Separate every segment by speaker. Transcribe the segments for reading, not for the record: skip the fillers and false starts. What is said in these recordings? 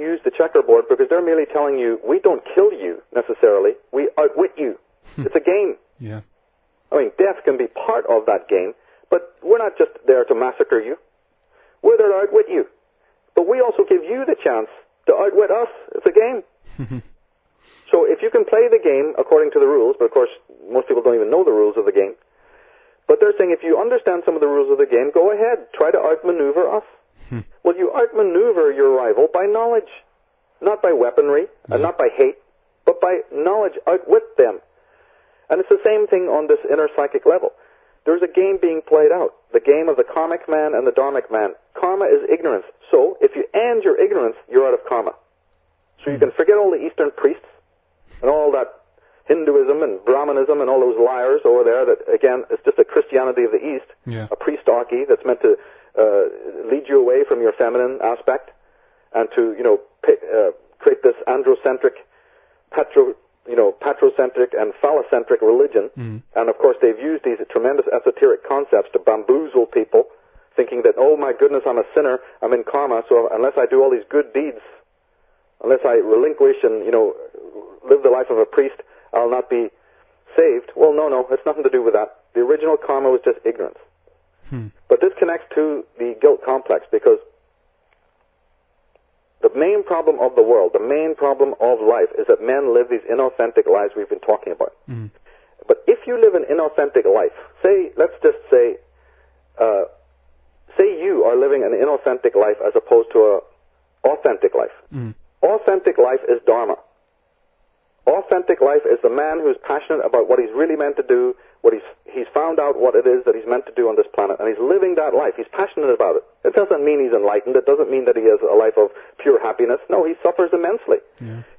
Speaker 1: use the checkerboard because they're merely telling you, we don't kill you necessarily, we outwit you. It's a game.
Speaker 2: Yeah.
Speaker 1: I mean, death can be part of that game, but we're not just there to massacre you. We're there to outwit you. But we also give you the chance to outwit us. It's a game. So if you can play the game according to the rules, but of course most people don't even know the rules of the game, but they're saying if you understand some of the rules of the game, go ahead, try to outmaneuver us. Well, you outmaneuver your rival by knowledge, not by weaponry, and not by hate, but by knowledge, outwit them. And it's the same thing on this inner psychic level. There's a game being played out, the game of the karmic man and the dharmic man. Karma is ignorance. So if you end your ignorance, you're out of karma. So you can forget all the Eastern priests and all that Hinduism and Brahmanism and all those liars over there that, again, is just a Christianity of the East, a priestarchy that's meant to lead you away from your feminine aspect and to, create this androcentric, patrocentric and phallocentric religion. And, of course, they've used these tremendous esoteric concepts to bamboozle people, thinking that, oh, my goodness, I'm a sinner, I'm in karma, so unless I do all these good deeds, unless I relinquish and, live the life of a priest, I'll not be saved. Well, no, it's nothing to do with that. The original karma was just ignorance. But this connects to the guilt complex because the main problem of the world, the main problem of life is that men live these inauthentic lives we've been talking about. But if you live an inauthentic life, let's just say you are living an inauthentic life as opposed to an authentic life. Authentic life is dharma. Authentic life is the man who's passionate about what he's really meant to do, what he's found out what it is that he's meant to do on this planet, and he's living that life. He's passionate about it. It doesn't mean he's enlightened. It doesn't mean that he has a life of pure happiness. No, he suffers immensely.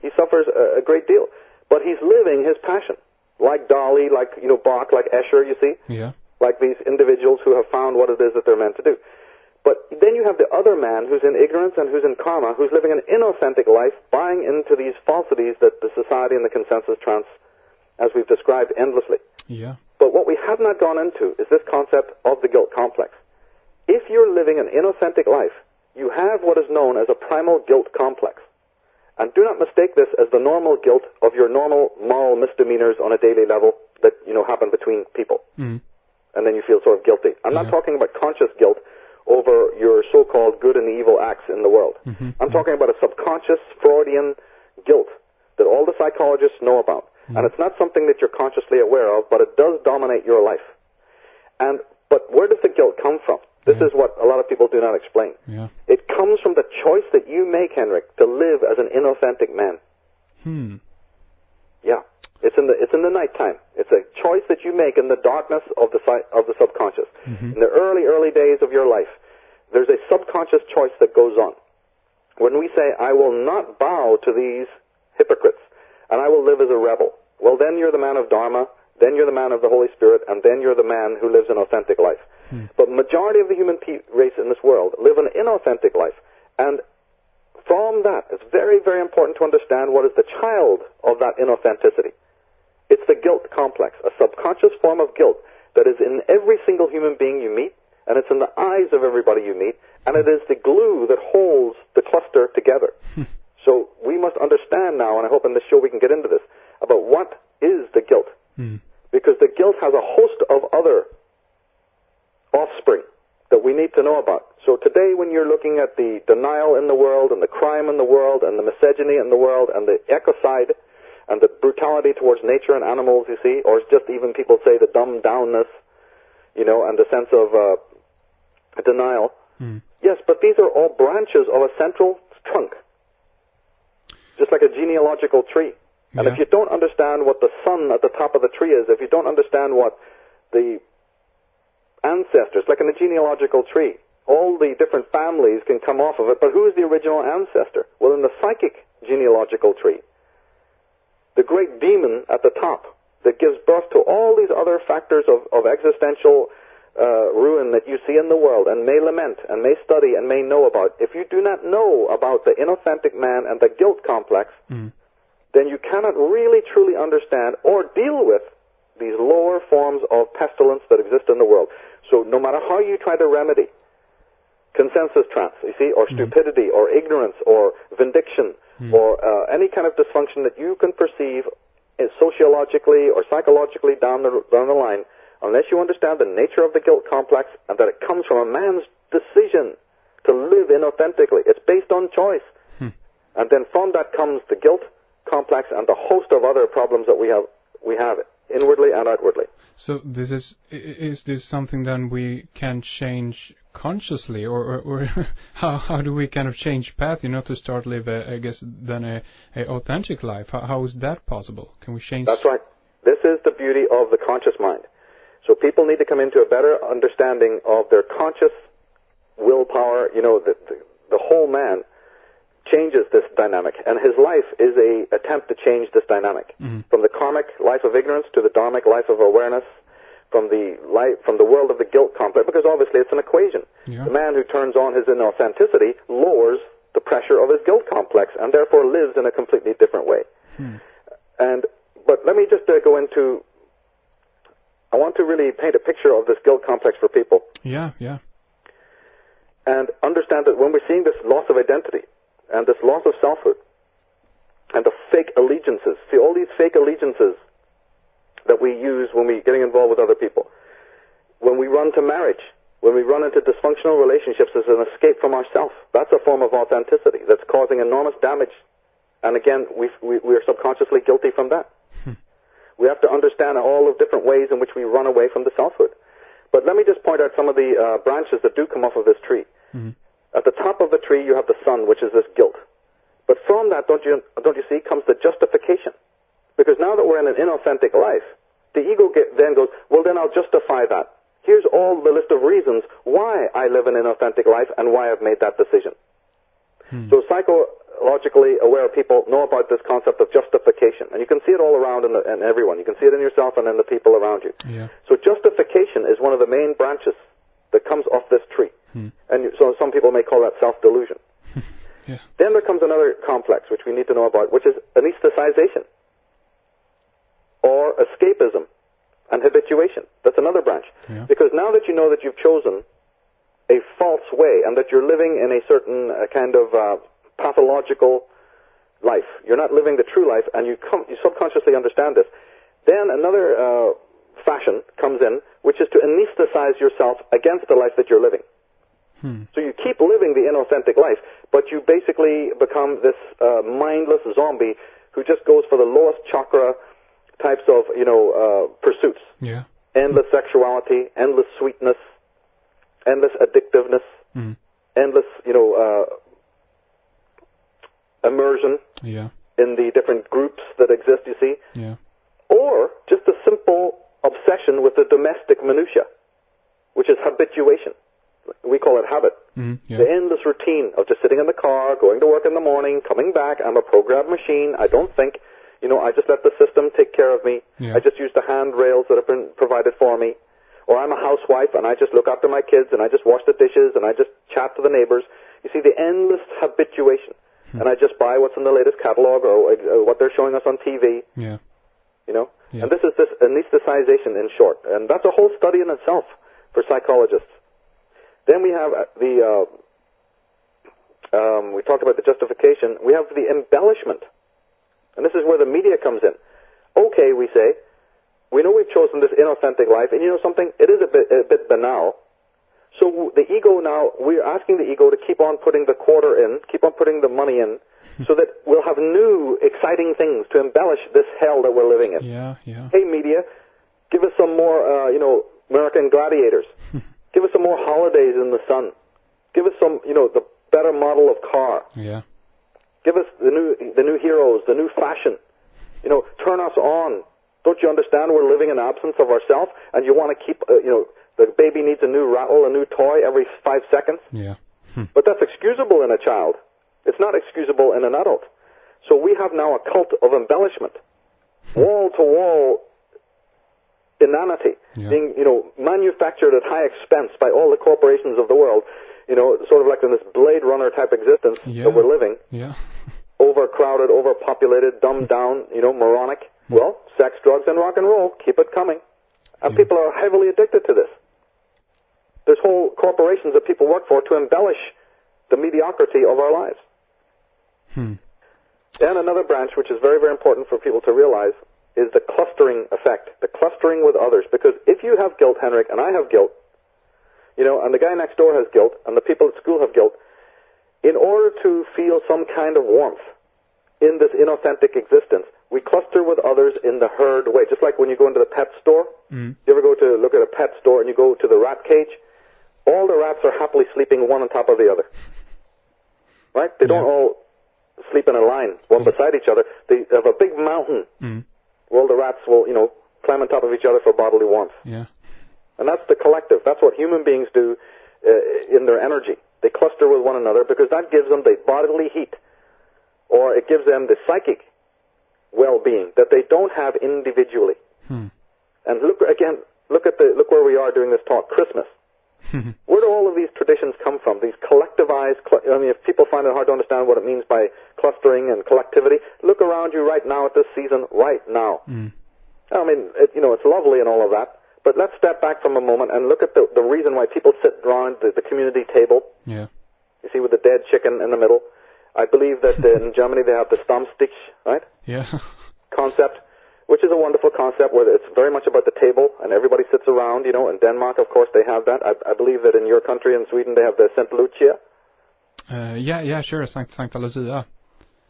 Speaker 1: He suffers a great deal. But he's living his passion, like Dali, like Bach, like Escher, you see? Like these individuals who have found what it is that they're meant to do. But then you have the other man who's in ignorance and who's in karma, who's living an inauthentic life, buying into these falsities that the society and the consensus trance, as we've described endlessly. But what we have not gone into is this concept of the guilt complex. If you're living an inauthentic life, you have what is known as a primal guilt complex. And do not mistake this as the normal guilt of your normal moral misdemeanors on a daily level that, happen between people. And then you feel sort of guilty. I'm not talking about conscious guilt over your so-called good and evil acts in the world. I'm talking about a subconscious Freudian guilt that all the psychologists know about. And it's not something that you're consciously aware of, but it does dominate your life. But where does the guilt come from? This is what a lot of people do not explain. It comes from the choice that you make, Henrik, to live as an inauthentic man. It's in the nighttime. It's a choice that you make in the darkness of the subconscious. In the early days of your life, there's a subconscious choice that goes on. When we say, I will not bow to these hypocrites, and I will live as a rebel, well, then you're the man of Dharma, then you're the man of the Holy Spirit, and then you're the man who lives an authentic life. But majority of the human race in this world live an inauthentic life. And from that, it's very, very important to understand what is the child of that inauthenticity. It's the guilt complex, a subconscious form of guilt that is in every single human being you meet, and it's in the eyes of everybody you meet, and it is the glue that holds the cluster together. So we must understand now, and I hope in this show we can get into this, about what is the guilt. Because the guilt has a host of other offspring that we need to know about. So today when you're looking at the denial in the world, and the crime in the world, and the misogyny in the world, and the ecocide, and the brutality towards nature and animals, you see, or just even people say the dumbed downness, and the sense of denial. Yes, but these are all branches of a central trunk, just like a genealogical tree. And if you don't understand what the sun at the top of the tree is, if you don't understand what the ancestors, like in a genealogical tree, all the different families can come off of it, but who is the original ancestor? Well, in the psychic genealogical tree, the great demon at the top that gives birth to all these other factors of existential ruin that you see in the world and may lament and may study and may know about. If you do not know about the inauthentic man and the guilt complex, then you cannot really truly understand or deal with these lower forms of pestilence that exist in the world. So no matter how you try to remedy consensus trance, you see, or stupidity, or ignorance, or vindication, or any kind of dysfunction that you can perceive sociologically or psychologically down the line, unless you understand the nature of the guilt complex and that it comes from a man's decision to live inauthentically. It's based on choice. And then from that comes the guilt complex and the host of other problems that we have inwardly and outwardly.
Speaker 2: So this is this something then we can change consciously, or how do we kind of change path, to start live I guess then a authentic life? How is that possible? Can we change?
Speaker 1: That's right. This is the beauty of the conscious mind. So people need to come into a better understanding of their conscious willpower. The whole man changes this dynamic, and his life is a attempt to change this dynamic from the karmic life of ignorance to the dharmic life of awareness, from the world of the guilt complex, because obviously it's an equation. The man who turns on his inauthenticity lowers the pressure of his guilt complex and therefore lives in a completely different way. But let me just go into, I want to really paint a picture of this guilt complex for people. And understand that when we're seeing this loss of identity and this loss of selfhood and the fake allegiances, see all these fake allegiances that we use when we're getting involved with other people, when we run to marriage, when we run into dysfunctional relationships as an escape from ourself, that's a form of authenticity that's causing enormous damage. And again, we are subconsciously guilty from that. We have to understand all the different ways in which we run away from the selfhood. But let me just point out some of the branches that do come off of this tree. At the top of the tree, you have the sun, which is this guilt. But from that, don't you see, comes the justification. Because now that we're in an inauthentic life, the ego then goes, well, then I'll justify that. Here's all the list of reasons why I live an inauthentic life and why I've made that decision. So psychologically aware people know about this concept of justification. And you can see it all around in everyone. You can see it in yourself and in the people around you. So justification is one of the main branches that comes off this tree. And so some people may call that self-delusion. Then there comes another complex, which we need to know about, which is anesthetization, or escapism, and habituation. That's another branch. Because now that you know that you've chosen a false way and that you're living in a certain kind of pathological life, you're not living the true life, and you subconsciously understand this, then another fashion comes in, which is to anesthetize yourself against the life that you're living. So you keep living the inauthentic life, but you basically become this mindless zombie who just goes for the lowest chakra types of, pursuits. Endless sexuality, endless sweetness, endless addictiveness, endless, immersion in the different groups that exist, you see. Or just a simple obsession with the domestic minutia, which is habituation. We call it habit. The endless routine of just sitting in the car, going to work in the morning, coming back. I'm a programmed machine. I don't think. I just let the system take care of me. I just use the handrails that have been provided for me. Or I'm a housewife and I just look after my kids and I just wash the dishes and I just chat to the neighbors. You see, the endless habituation. And I just buy what's in the latest catalog or what they're showing us on TV. And this is this anesthetization in short. And that's a whole study in itself for psychologists. Then we have we talked about the justification. We have the embellishment. And this is where the media comes in. Okay, we say, we know we've chosen this inauthentic life, and you know something? It is a bit banal. So the ego now, we're asking the ego to keep on putting the quarter in, keep on putting the money in, so that we'll have new, exciting things to embellish this hell that we're living in. Hey, media, give us some more, American Gladiators. Give us some more holidays in the sun. Give us some, the better model of car. Give us the new heroes, the new fashion. Turn us on. Don't you understand we're living in absence of ourselves, and you want to keep, the baby needs a new rattle, a new toy every 5 seconds? But that's excusable in a child. It's not excusable in an adult. So we have now a cult of embellishment. Wall-to-wall inanity being, manufactured at high expense by all the corporations of the world, sort of like in this Blade Runner type existence that we're living. Overcrowded, overpopulated, dumbed down, moronic. Well, sex, drugs, and rock and roll, keep it coming. And people are heavily addicted to this. There's whole corporations that people work for to embellish the mediocrity of our lives. And another branch, which is very, very important for people to realize, is the clustering effect, the clustering with others. Because if you have guilt, Henrik, and I have guilt, you know, and the guy next door has guilt, and the people at school have guilt, in order to feel some kind of warmth in this inauthentic existence, we cluster with others in the herd way. Just like when you go into the pet store. You ever go to look at a pet store and you go to the rat cage? All the rats are happily sleeping one on top of the other. Right? They don't all sleep in a line, one beside each other. They have a big mountain where all the rats will, you know, climb on top of each other for bodily warmth.
Speaker 2: Yeah.
Speaker 1: And that's the collective. That's what human beings do in their energy. They cluster with one another because that gives them the bodily heat, or it gives them the psychic well-being that they don't have individually. And look where we are doing this talk, Christmas. Where do all of these traditions come from? These collectivized, I mean, if people find it hard to understand what it means by clustering and collectivity, look around you right now at this season, right now. I mean, it's lovely and all of that, but let's step back from a moment and look at the reason why people sit around the community table.
Speaker 2: Yeah.
Speaker 1: You see, with the dead chicken in the middle. I believe that in Germany they have the Stammtisch, right?
Speaker 2: Yeah.
Speaker 1: Concept, which is a wonderful concept where it's very much about the table and everybody sits around, you know. In Denmark, of course, they have that. I believe that in your country, in Sweden, they have the Santa Lucia.
Speaker 2: Yeah, sure, Sankta Lucia.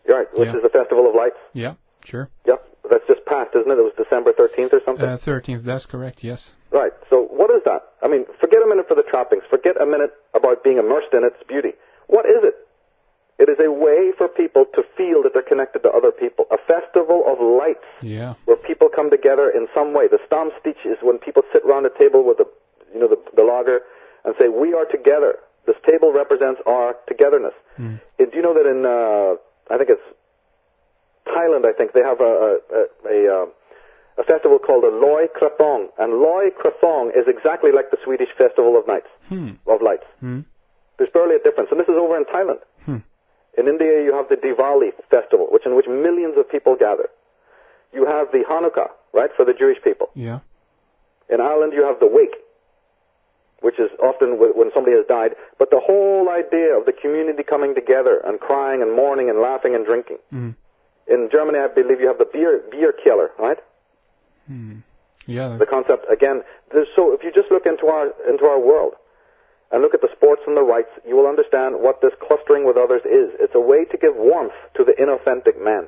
Speaker 1: Right, which is the Festival of Lights.
Speaker 2: Yeah, sure.
Speaker 1: Yeah, that's just passed, isn't it? It was December 13th or something?
Speaker 2: 13th, that's correct, yes.
Speaker 1: Right, so what is that? I mean, forget a minute for the trappings. Forget a minute about being immersed in its beauty. What is it? It is a way for people to feel that they're connected to other people. A festival of lights.
Speaker 2: Yeah.
Speaker 1: Where people come together in some way. The Stammtisch is when people sit around a table with the lager and say, we are together. This table represents our togetherness. Do you know that in, I think it's Thailand, they have a festival called the Loi Krathong. And Loi Krathong is exactly like the Swedish Festival of Nights, of Lights. There's barely a difference. And this is over in Thailand. In India, you have the Diwali festival, in which millions of people gather. You have the Hanukkah, right, for the Jewish people.
Speaker 2: Yeah.
Speaker 1: In Ireland, you have the wake, which is often when somebody has died. But the whole idea of the community coming together and crying and mourning and laughing and drinking. In Germany, I believe you have the beer killer, right?
Speaker 2: Yeah.
Speaker 1: The concept, again, so if you just look into our world, and look at the sports and the rights, you will understand what this clustering with others is. It's a way to give warmth to the inauthentic man.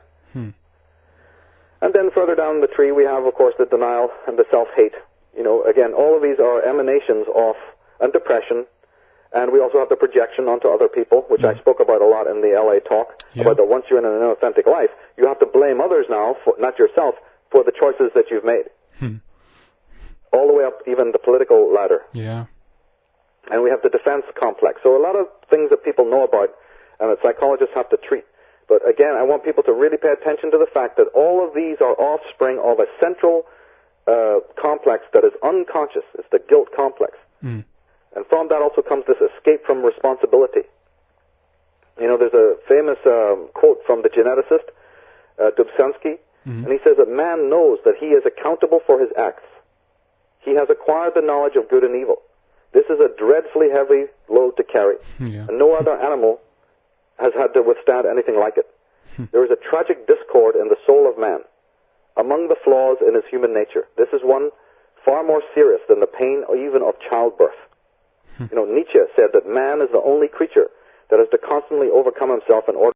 Speaker 1: And then further down the tree, we have, of course, the denial and the self-hate. You know, again, all of these are emanations of and depression, and we also have the projection onto other people, which I spoke about a lot in the LA talk, about that once you're in an inauthentic life, you have to blame others now, not yourself, for the choices that you've made. All the way up even the political ladder.
Speaker 2: Yeah.
Speaker 1: And we have the defense complex. So a lot of things that people know about and that psychologists have to treat. But again, I want people to really pay attention to the fact that all of these are offspring of a central complex that is unconscious. It's the guilt complex. And from that also comes this escape from responsibility. You know, there's a famous quote from the geneticist, Dubčanský, and he says that man knows that he is accountable for his acts. He has acquired the knowledge of good and evil. This is a dreadfully heavy load to carry, and no other animal has had to withstand anything like it. There is a tragic discord in the soul of man, among the flaws in his human nature. This is one far more serious than the pain even of childbirth. You know, Nietzsche said that man is the only creature that has to constantly overcome himself in order